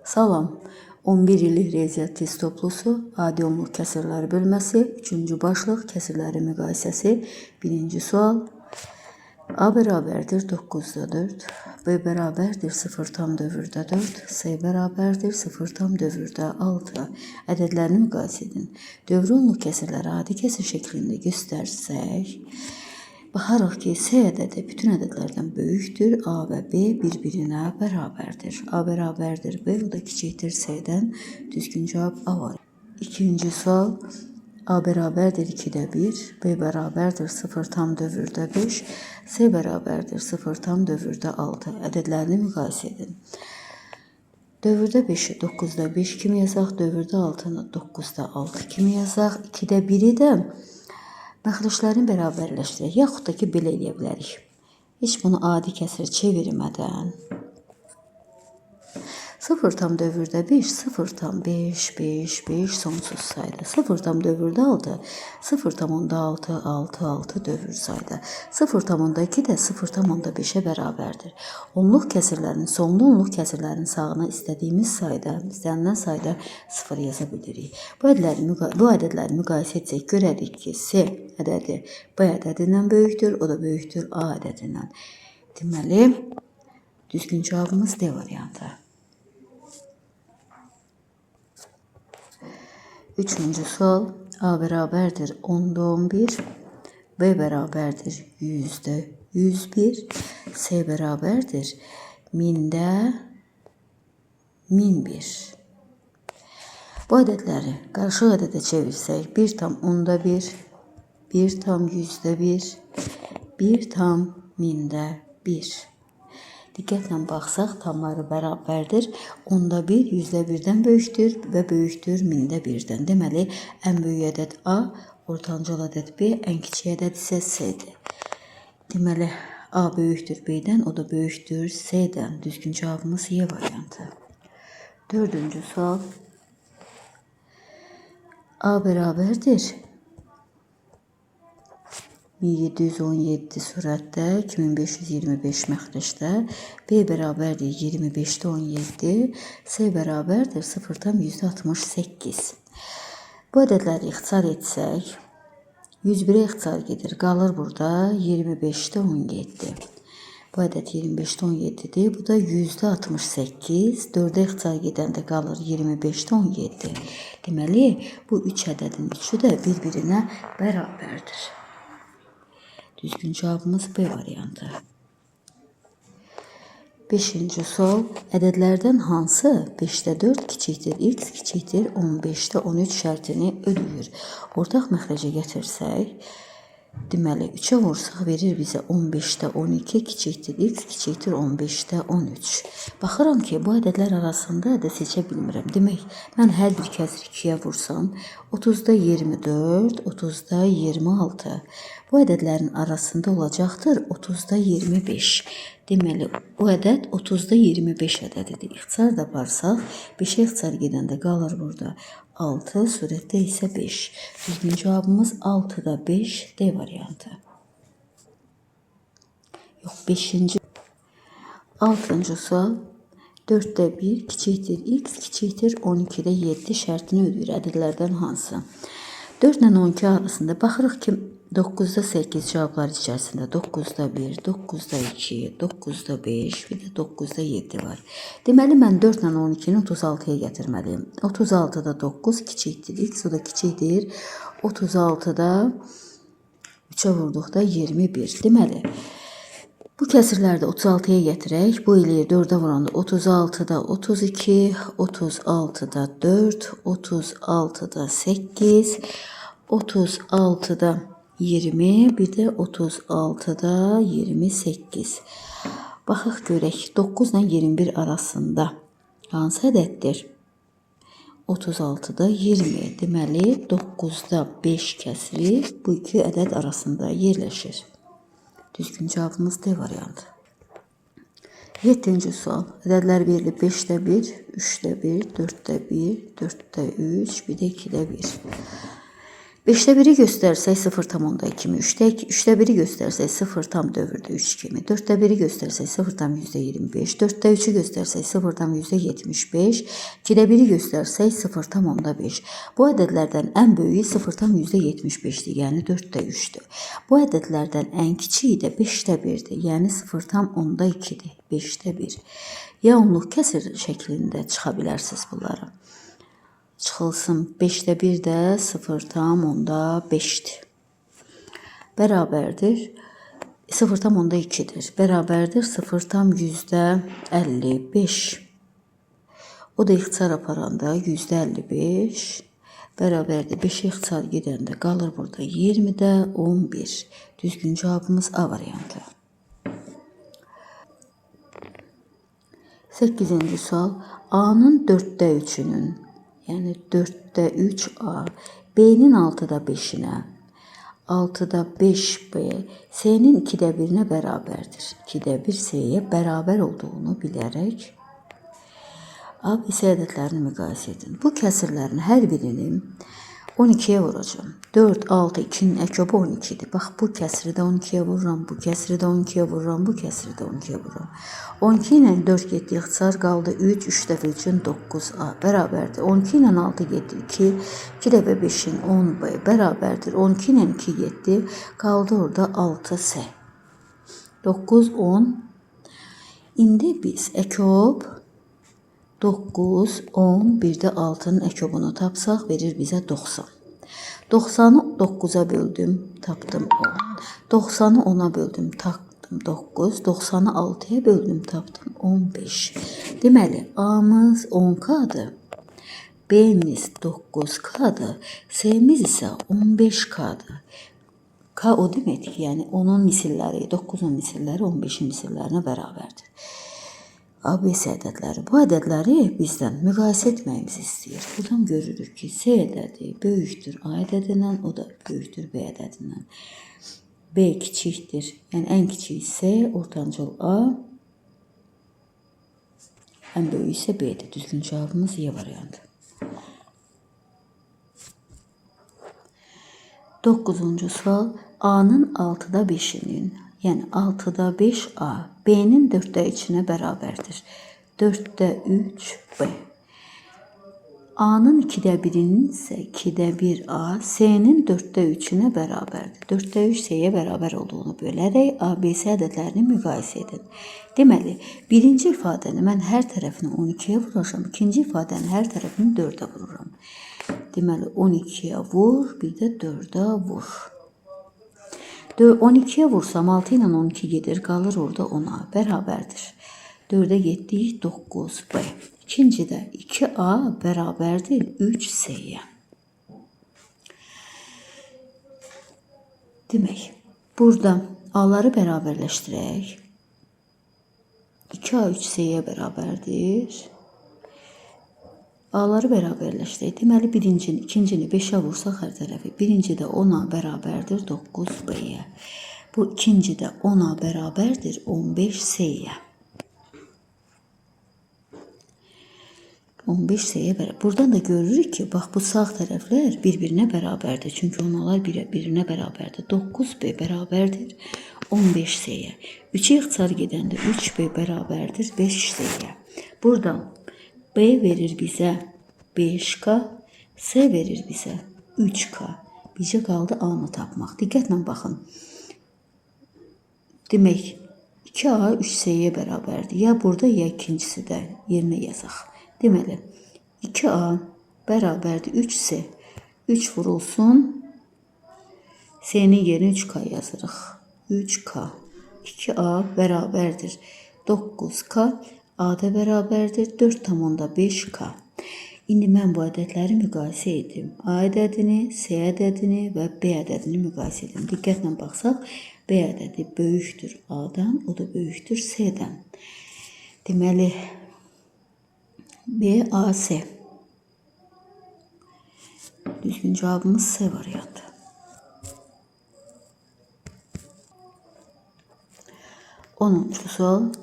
Salam. 11 illik riyaziyyat test toplusu, adi onluq kəsirləri bölməsi, 3-cü başlıq, kəsirlərin müqayisəsi, 1-ci sual. A bərabərdir 9-da 4, B bərabərdir 0,4, C bərabərdir 0,6. Ədədlərini müqayisə edin. Dövrü onluq kəsirləri adi kəsir şəklində göstərsək, baxarıq ki, C ədədi bütün ədədlərdən böyükdür, A və B bir-birinə bərabərdir. A bərabərdir B, o da kiçikdir C-dən. Düzgün cavab A var. 2-ci sual. A bərabərdir 2-də 1, B bərabərdir 0,5, C bərabərdir 0,6. Ədədlərini müqayisə edin. Dövrdə 5-i 9-da 5 kimi yazaq, dövrdə 6-nı 9-da 6 kimi yazaq, 2-də 1-i də məxrəclərin bərabərləşdirək, yaxud da ki, belə eləyə bilərik. Heç bunu adi kəsir çevirmədən 0,4-də 5, 0,5, 5, 5 sonsuz sayda. 0,4-də 6, 0,6, 6, 6 dövr sayda. 0,2 də 0,5-ə bərabərdir. Onluq kəsirlərin, sonlu onluq kəsirlərin sağına istədiyimiz sayda, istənilən sayda 0 yaza bilirik. Bu ədədləri müqayisə etsək, görərik ki, C ədədi B ədədindən böyükdür, o da böyükdür A ədədindən. Deməli, düzgün cavabımız D variantı. 3-cü sual. A bərabərdir 10-da 11, B bərabərdir 100-də 101, C bərabərdir 1000-də 1001. Bu ədədləri qarşıq ədədə çevirsək, 1,10-da 1, 1,100-də 1, 1,1000-də 1. Diqqətlə baxsaq, tamları bərabərdir. 10-da 1, 100-də 1-dən böyükdür və böyükdür 1000-də 1-dən. Deməli, ən böyük ədəd A, ortancıl ədəd B, ən kiçik ədəd isə C-dir. Deməli, A böyükdür B-dən, o da böyükdür C-dən. Düzgün cavabımız Y variantı. 4-cü sual. A bərabərdir 1717 sürətdə, 2525 məxrəcdə, B bərabərdir 25-də 17, C bərabərdir 0,68. Bu ədədləri ixtisar etsək, 101-ə ixtisar gedir, qalır burada 25-də 17. Bu ədəd 25-də 17-dir, bu da 100-də 68, 4-ə ixtisar gedəndə qalır 25-də 17. Deməli, bu 3 ədədin üçü də bir-birinə bərabərdir. Düzgün cavabımız B variantı. 5-ci sual. Ədədlərdən hansı 5-də 4 kiçikdir x kiçikdir 15-də 13 şərtini ödəyir? Ortaq məxrəcə gətirsək, deməli 3-ə vursaq verir bizə 15-də 12 kiçikdir x kiçikdir 15-də 13. Baxıram ki, bu ədədlər arasında ədəd seçə bilmirəm. Demək, mən hər bir kəsir 2-yə vursam, 30-da 24, 30-da 26. Bu ədədlərin arasında olacaqdır 30-da 25. Deməli, o ədəd 30-da 25 ədədidir. İxtisar da aparsaq, 5-ə ixtisar gedəndə qalır burada 6, surətdə isə 5. Düzgün cavabımız 6-da 5 D variantı. Yox, 5-ci. 6-cı sual. 4-də 1 kiçikdir x kiçikdir 12-də 7 şərtini ödəyir. Ədədlərdən hansı? 4 ilə 12 arasında baxırıq ki, 9-da 8 cavablar içərisində 9-da 1, 9-da 2, 9-da 5, bir də 9-da 7 var. Deməli, mən 4 ilə 12-ni 36-ya gətirməliyim. 36-da 9 kiçikdir x, o da kiçikdir 36-da 3-ə vurduqda 21. Deməli, bu kəsirləri də 36-ya gətirək. Bu eləyir 4-ə vuranda 36-da 32, 36-da 4, 36-da 8, 36-da 20, bir də 36-da 28. Baxaq görək, 9 ilə 21 arasında hansı ədəddir? 36-da 20. Deməli, 9-da 5 kəsiri bu iki ədəd arasında yerləşir. Düzgün cavabımız D variantı. 7-ci sual. Ədədlər verilib 5-də 1, 3-də 1, 4-də 1, 4-də 3, bir də 2-də 1. 5'te 1'i göstərsək 0,2 kimi, 3'te 1'i göstərsək 0,4 kimi, 4'te 1'i göstərsək 0,25, 4'te 3'ü göstərsək 0,75, 2'de 1'i göstərsək 0,5. Bu ədədlərdən ən böyüyü 0,75'dir, yəni 4'te 3'dür. Bu ədədlərdən ən kiçiyi də 5'te 1'dir, yəni 0,2'dir, 5'te 1. Ya onluq kəsir şəklində çıxa bilərsiniz bunları. Çıxılsın 5'te 1 də 0,5'dir. Bərabərdir 0,2'dir. Bərabərdir 0,55. O da ixtisar aparanda %55. Bərabərdir 5'e ixtisar gedəndə qalır burada 20'də 11. Düzgün cavabımız A variantı. 8-ci sual. A'nın 4'te 3'ünün, yəni 4'te 3A, B'nin 6'da 5'inə, 6'da 5B, C'nin 2'de 1'inə bərabərdir. 2'de 1 C'ye bərabər olduğunu bilərək A, B, C ədədlərini müqayisə edin. Bu kəsirlərin hər birini 12'ye vuracağım. 4, 6, 2'nin əkobu 12'dir. Bax, bu kəsiri də 12'ye vururam, bu kəsiri də 12'ye vururam, bu kəsiri də 12'ye vururam. 12 ilə 4 getdi, ixtisar qaldı 3, 3 dəfə 3'ün 9A bərabərdir. 12 ilə 6 getdi 2, 2 dəfə 5'in 10B bərabərdir. 12 ilə 2 getdi, qaldı orada 6C. 9, 10. İndi biz əkob 9, 10, bir də 6'nın əkobunu tapsaq verir bizə 90. 90'ı 9'a böldüm, tapdım 10. 90'ı 10'a böldüm, tapdım 9. 90'ı 6'ya böldüm, tapdım 15. Deməli, A'mız 10K'dır. B'miz 9K'dır. C'miz isə 15K'dır. K o deməkdir ki, yəni 10'un misilləri, 9'un misilləri 15'in misillərinə bərabərdir. ABC ədədləri. Bu ədədləri bizdən müqayisə etməyimizi istəyir. Buradan görürük ki, C ədədi böyükdür A ədədindən, o da böyükdür B ədədindən. B kiçikdir, yəni ən kiçik C, ortancıl A, ən böyük isə B'dir. Düzgün cavabımız Y variantı. 9-cu sual. A'nın 6'da 5'inin, yəni 6'da 5A, B'nin 4'də 3'inə bərabərdir. 4'də 3B. A'nın 2'də 1'inin isə 2'də 1A, C'nin 4'də 3'inə bərabərdir. 4'də 3 C'ye bərabər olduğunu bölərək ABC ədədlərini müqayisə edin. Deməli, birinci ifadəni mən hər tərəfini 12'ye vuracağım, ikinci ifadəni hər tərəfini 4'ə vururam. Deməli, 12'ye vur, bir də 4'ə vur. 12'ye vursam 6 ilə 12 gedir, qalır orada 10'a bərabərdir. 4'e getdik 9B. İkincidə 2A bərabərdir 3C'ye. Demək, burada A'ları bərabərləşdirək. 2A 3C'ye bərabərdir. A'ları bərabərləşdirək. Deməli, birincini, ikincini 5'ə vursaq hər tərəfi. Birinci də 10'a bərabərdir 9B'ye. Bu ikinci də 10'a bərabərdir 15C'ye. 15C'ye bərabər. Buradan da görürük ki, bax bu sağ tərəflər bir-birinə bərabərdir. Çünki onalar bir-birinə bərabərdir. 9B bərabərdir 15C'ye. 3'e ixtisar gedəndə 3B bərabərdir 5C'ye. Buradan B verir bizə 5K, C verir bizə 3K. Bizə qaldı A'nı tapmaq. Diqqətlə baxın. Demək, 2A 3C'ye bərabərdir. Ya burada, ya ikincisi də yerinə yazaq. Deməli, 2A bərabərdir 3C. 3 vurulsun. C'nin yerinə 3K yazırıq. 3K. 2A bərabərdir 9K. A da bərabərdir 4,5K. İndi mən bu ədədləri müqayisə edim. A ədədini, C ədədini və B ədədini müqayisə edim. Diqqətlə baxsaq, B ədədi böyükdür A-dan, o da böyükdür C-dən. Deməli, B, A, C. Düzgün cavabımız C variantı. 10-cu sual.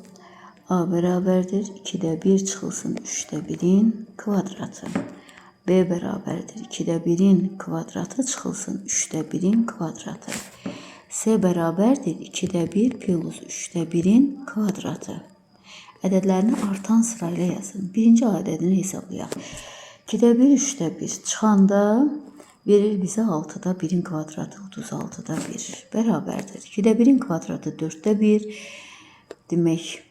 A bərabərdir 2'də 1 çıxılsın 3'də 1'in kvadratı. B bərabərdir 2-də 1-in kvadratı çıxılsın 3-də 1-in kvadratı. C bərabərdir 2-də 1 plus 3-də 1-in kvadratı. Ədədlərini artan sırayla yazın. Birinci ədədini hesablayaq. 2-də 1, 3-də 1 çıxanda verir bizə 6-da 1-in kvadratı 36-da 1 bərabərdir. 2-də 1-in kvadratı 4-də 1 demək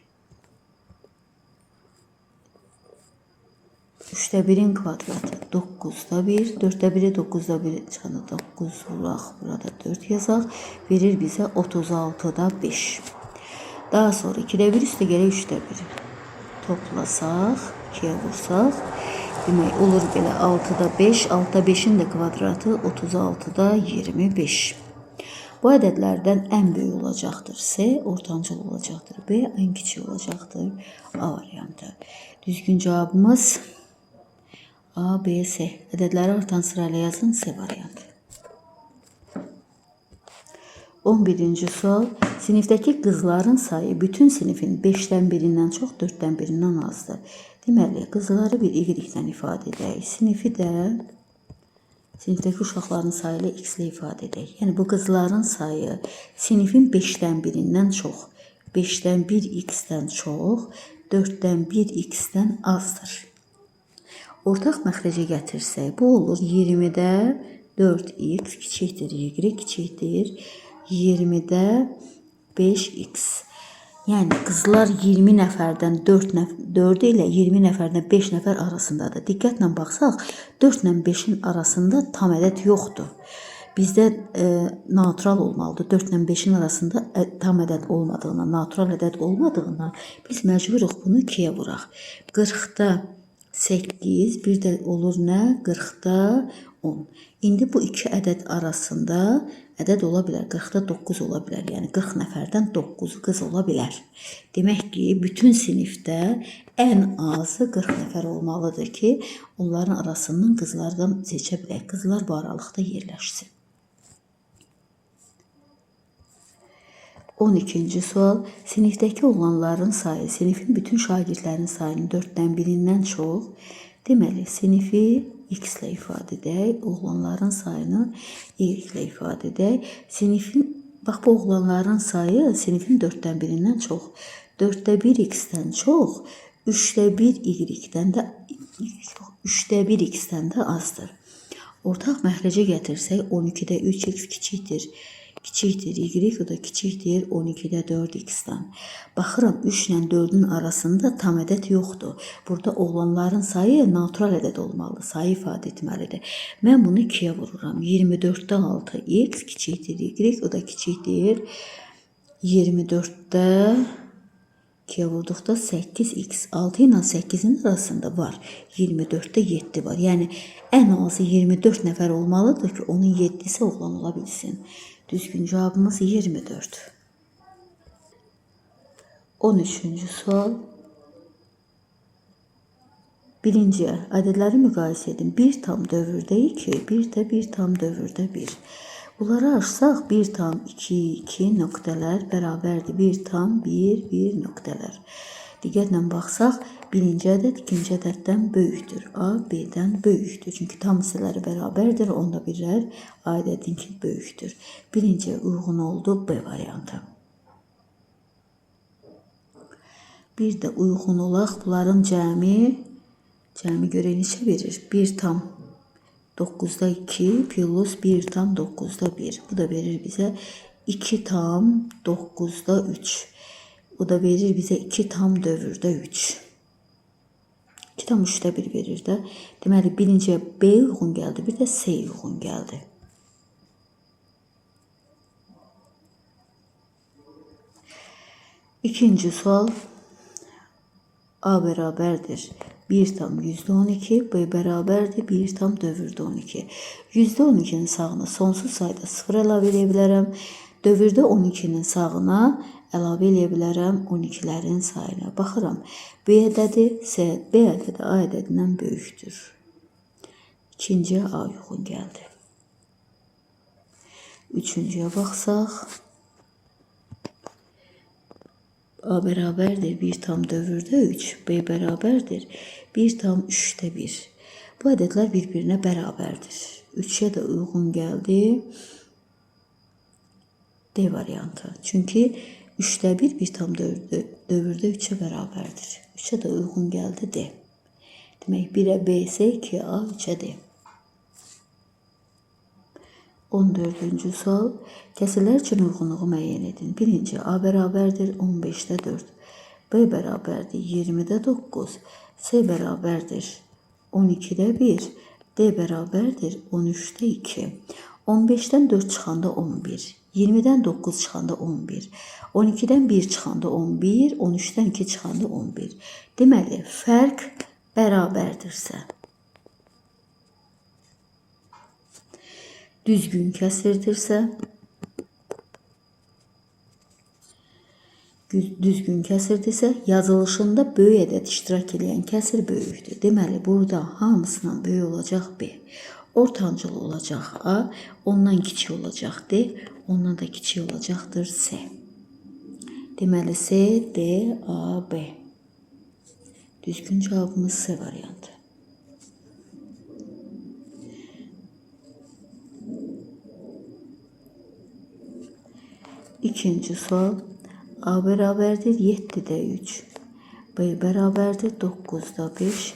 3'də 1'in kvadratı 9'da 1, 4'də 1'i 9'da 1 çıxanda 9 vuraq, burada 4 yazaq, verir bizə 36'da 5. Daha sonra 2'də 1 üstə gələk 3'də 1 toplasaq, 2'yə vursaq, demək olur belə 6'da 5, 6'da 5'in də kvadratı 36'da 25. Bu ədədlərdən ən böyük olacaqdır. C ortancıl olacaqdır. B ən kiçik olacaqdır. A variantı. Düzgün cavabımız A, B, C. Ədədləri artan sırayla yazın. C variantı. 11-ci sual. Sinifdəki qızların sayı bütün sinifin 5'dən birindən çox, 4'dən birindən azdır. Deməli, qızları bir y-dən ifadə edək. Sinifdəki uşaqların sayı ilə x ilə ifadə edək. Yəni, bu qızların sayı sinifin 5'dən birindən çox, 5'dən 1 x-dən çox, 4'dən 1 x-dən azdır. Ortaq məxrəcə gətirsək, bu olur 20'də 4x kiçikdir y kiçikdir 20'də 5x. Yəni qızlar 20 nəfərdən 4 ilə 20 nəfərdən 5 nəfər arasındadır. Diqqətlə baxsaq, 4 ilə 5'in arasında tam ədəd yoxdur. Bizdə natural olmalıdır. 4 ilə 5'in arasında tam ədəd olmadığından, natural ədəd olmadığından biz məcburuq bunu 2'yə vuraq. 40'da 8, bir də olur nə? 40'da 10. İndi bu iki ədəd arasında ədəd ola bilər. 40'da 9 ola bilər. Yəni 40 nəfərdən 9 qız ola bilər. Demək ki, bütün sinifdə ən azı 40 nəfər olmalıdır ki, onların arasından qızlardan seçə bilək. Qızlar bu aralıqda yerləşsin. 12-ci sual. Sinifdəki oğlanların sayı sinifin bütün şagirdlərin sayının 4'dən birindən çox. Deməli, sinifi x ilə ifadə edək, oğlanların sayını y ilə ifadə edək. Bax, bu oğlanların sayı sinifin 4'dən birindən çox. 4'də 1 x-dən çox, 3'də 1 y-dən də 3'də 1 x-dən də azdır. Ortaq məxrəcə gətirsək, 12'də 3x kiçikdir y, o da kiçikdir 12'də 4x-dən. Baxıram, 3 ilə 4'ün arasında tam ədəd yoxdur. Burada oğlanların sayı natural ədəd olmalıdır, sayı ifadə etməlidir. Mən bunu 2'yə vururam. 24'də 6x kiçikdir y, o da kiçikdir 24'də 2'yə vurduqda 8x. 6 ilə 8'in arasında var. 24'də 7 var. Yəni, ən azı 24 nəfər olmalıdır ki, onun 7'si oğlan ola bilsin. Düzgün cevabımız 24. 13-cü sual. Birinci, ədədləri müqayisə edin. 1 tam dövrdə 2, bir də 1 tam dövrdə 1. Bunları açsaq 1 tam 2, 2 nöqtələr bərabərdir. 1 tam 1, 1 nöqtələr. Diqqətlə baxsaq, birinci ədəd ikinci ədəddən böyükdür. A, B-dən böyükdür. Çünki tam hissələri bərabərdir. Onda birlər A ədədinki böyükdür. Birinciyə uyğun oldu B variantı. Bir də uyğun olaq. Bunların cəmi görə neçə verir? 1 tam 9'da 2 plus 1 tam 9'da 1. Bu da verir bizə 2 tam 9'da 3. O da verir bizə 2 tam dövrdə 3. 2 tam 3'də 1 verir də. Deməli, birinciyə B uyğun gəldi, bir də C uyğun gəldi. İkinci sual. A bərabərdir 1 tam %12, B bərabərdir 1 tam dövrdə 12. %12'nin sağına sonsuz sayda 0 əlavə edə bilərəm. Dövrdə 12'nin sağına əlavə edə bilərəm 12'lərin sayına. Baxıram, B ədədi B ədədi A ədədindən böyükdür. İkinciyə A uyğun gəldi. Üçüncüyə baxsaq, A bərabərdir 1 tam dövrdə 3, B bərabərdir 1 tam 3'də 1. Bu ədədlər bir-birinə bərabərdir. 3'e də uyğun gəldi. D variantı. Çünki 3'də 1, 1/4 3'e bərabərdir. 3'e də uyğun gəldi D. Demək 1'ə B isə 2'a 3'ə D. 14-cü sual. Kəsirlər üçün uyğunluğu müəyyən edin. Birinci A bərabərdir 15'də 4. B bərabərdir 20'də 9. C bərabərdir 12'də 1. D bərabərdir 13'də 2. 15'dən 4 çıxanda 11. 20'dən 9 çıxanda 11. 12'dən 1 çıxanda 11. 13'dən 2 çıxanda 11. Deməli, fərq bərabərdirsə, düzgün kəsirdirsə, yazılışında böyük ədəd iştirak edən kəsir böyükdür. Deməli, burada hamısından böyük olacaq B. Ortancıl olacaq A, ondan kiçik olacaq D, ondan da kiçik olacaqdır C. Deməli, C, D, A, B. Düzgün cevabımız C variantı. İkinci sual. A bərabərdir 7'də 3. B bərabərdir 9'da 5.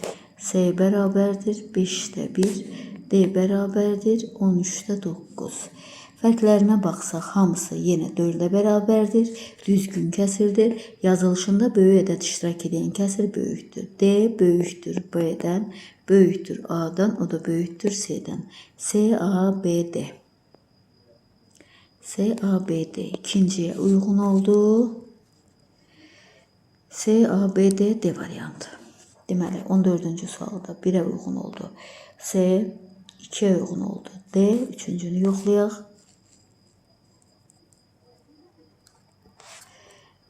C bərabərdir 5'də 1. D bərabərdir 13'də 9. Fərqlərinə baxsaq, hamısı yenə 4'ə bərabərdir. Düzgün kəsirdir. Yazılışında böyük ədəd iştirak edən kəsir böyükdür. D böyükdür B-dən, böyükdür A-dan, o da böyükdür C-dən. C, A, B, D. C, A, B, D. İkinciye uygun oldu. C, A, B, D, D variantı. Deməli, 14-cü sualda 1'ə uygun oldu. C, 2'ye uygun oldu. D, üçüncünü yoxlayaq.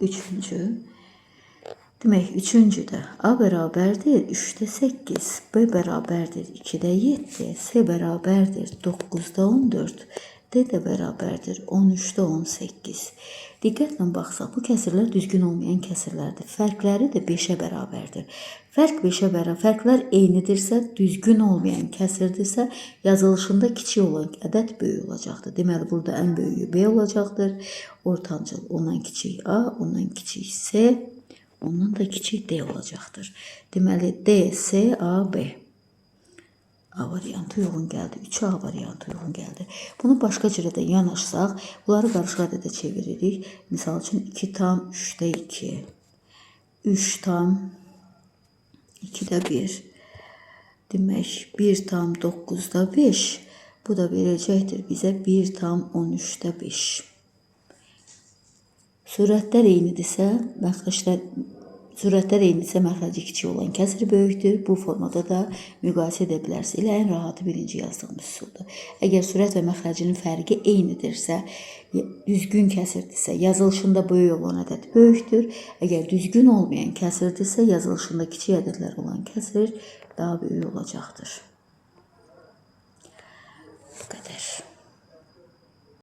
Üçüncü. Demək, üçüncüdə A bərabərdir 3'də 8. B bərabərdir 2'də 7. C bərabərdir 9'da 14. D də bərabərdir 13'də 18. Diqqətlə baxsaq, bu kəsirlər düzgün olmayan kəsirlərdir. Fərqləri də 5'ə bərabərdir. Fərqlər eynidirsə, düzgün olmayan kəsirdirsə, yazılışında kiçik olan ədəd böyük olacaqdır. Deməli, burada ən böyüyü B olacaqdır. Ortancıl ondan kiçik A, ondan kiçik C, ondan da kiçik D olacaqdır. Deməli, D, C, A, B. A variantı uyğun gəldi. 3 A variantı uyğun gəldi. Bunu başqa cürə də yanaşsaq, bunları qarışıq ədədə çeviririk. Misal üçün 2 tam 3'də 2. 3 tam 2'də 1. Demək, 1 tam 9'da 5. Bu da verəcəkdir bizə 1 tam 13'də 5. Sürətlər eynidirsə, məxrəci kiçik olan kəsir böyükdür. Bu formada da müqayisə edə bilərsiniz. Elə ən rahatı birinci yazdığımız üsuldur. Əgər sürət və məxrəcinin fərqi eynidirsə, düzgün kəsirdirsə, yazılışında böyük olan ədəd böyükdür. Əgər düzgün olmayan kəsirdirsə, yazılışında kiçik ədədlər olan kəsir daha böyük olacaqdır.